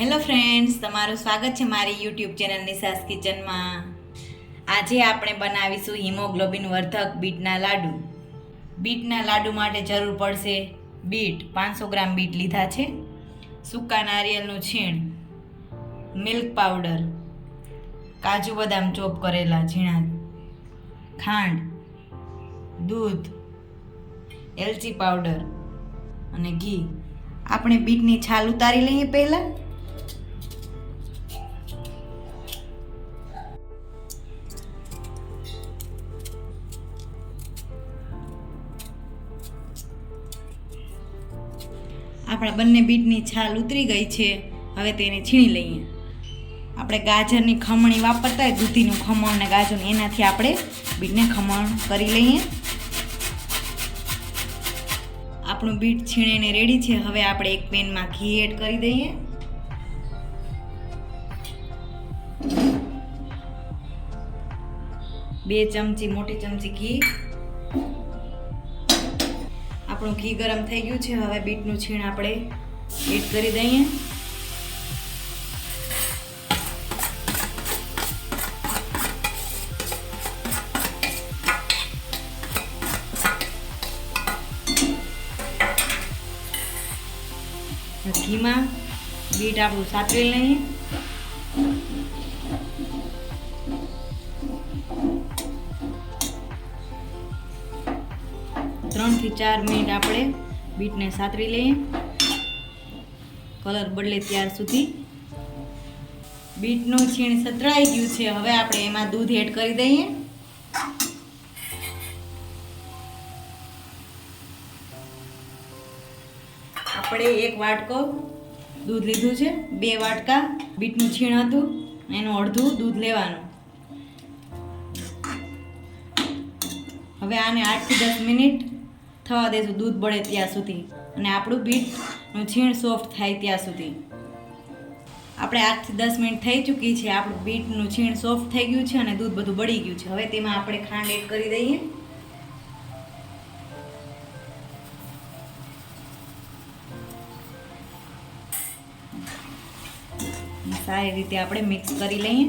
Hello friends, તમારું સ્વાગત છે મારી યુટ્યુબ ચેનલ નિશાસ કિચનમાં. આજે આપણે બનાવીશું હિમોગ્લોબિન વર્ધક બીટના લાડુ. બીટના લાડુ માટે જરૂર પડશે બીટ 500 ગ્રામ બીટ લીધા છે, સૂકા નારિયેળનું છીણ, મિલ્ક પાવડર, કાજુ બદામ ચોપ કરેલા ઝીણા, ખાંડ, દૂધ, એલચી પાવડર અને ઘી. આપણે બીટની છાલ ઉતારી લઈએ પહેલાં. આપણા બંને બીટની છાલ ઉતરી ગઈ છે. હવે તેને છીણી લઈએ. આપણે ગાજરની ખમણી વાપરતા હોય, દૂધીનું ખમણ ને ગાજરનું, એનાથી આપણે બીટને ખમણ કરી લઈએ. આપણું બીટ છીણીને રેડી છે. હવે આપણે એક પેનમાં ઘી એડ કરી દઈએ. મોટી ચમચી ઘી. આપણું ઘી ગરમ થઈ ગયું છે. હવે બીટનું છીણ આપણે એડ કરી દઈએ. ઘીમાં બીટ આપણું સાતરી લઈએ. ત્રણ થી 4 મિનિટ આપણે બીટને સાતરી લઈએ, કલર બદલે ત્યાર સુધી. બીટનું છીણ સતરાઈ ગયું છે. હવે આપણે એમાં દૂધ એડ કરી દઈએ. આપણે 1 વાટકો દૂધ લીધું છે. 2 વાટકા બીટનું છીણ હતું, એનું અડધું દૂધ લેવાનું. હવે આને 8 થી 10 મિનિટ થવા દેશું, દૂધ બળે ત્યાં સુધી અને આપણું બીટનું છીણ સોફ્ટ થાય ત્યાં સુધી. આપણે 8 થી 10 મિનિટ થઈ ચૂકી છે. આપણું બીટનું છીણ સોફ્ટ થઈ ગયું છે અને દૂધ બધું બળી ગયું છે. હવે તેમાં આપણે ખાંડ એડ કરી દઈએ. સારી રીતે આપણે મિક્સ કરી લઈએ.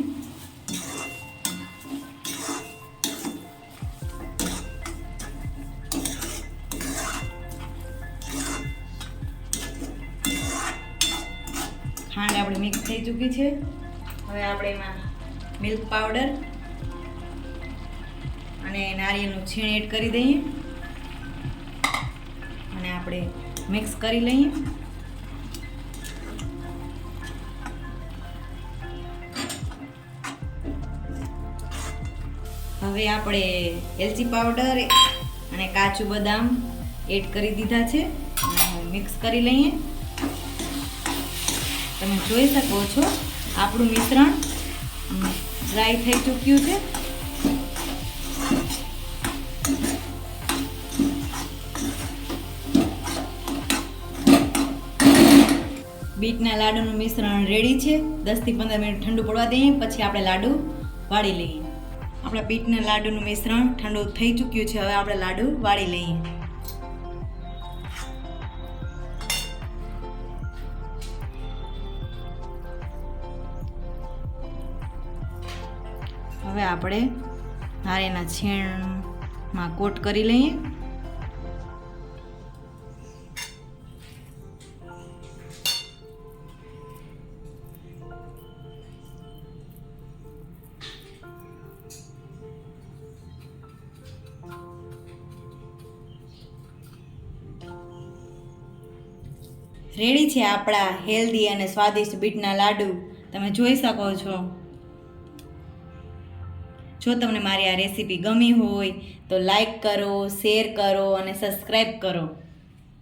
ખાંડ આપણે મિક્સ થઈ ચૂકી છે. હવે આપણે એમાં મિલ્ક પાવડર અને નારિયેળનું છીણ એડ કરી દઈએ અને આપણે મિક્સ કરી લઈએ. હવે આપણે એલચી પાવડર અને કાજુ બદામ એડ કરી દીધા છે. મિક્સ કરી લઈએ. તમે જોઈ શકો છો આપણું મિશ્રણ ડ્રાય થઈ ચૂક્યું છે. બીટના લાડુનું મિશ્રણ રેડી છે. 10 થી 15 મિનિટ ઠંડુ પડવા દઈએ, પછી આપણે લાડુ વાળી લઈએ. આપણા બીટના લાડુનું મિશ્રણ ઠંડુ થઈ ચૂક્યું છે. હવે આપણે લાડુ વાળી લઈએ. હવે આપણે નારિયેળના છીણમાં કોટ કરી લઈએ. રેડી છે આપણા હેલ્ધી અને સ્વાદિષ્ટ બીટના લાડુ. તમે જોઈ શકો છો. જો તમને મારી આ રેસીપી ગમી હોય તો લાઈક કરો, શેર કરો અને સબસ્ક્રાઈબ કરો.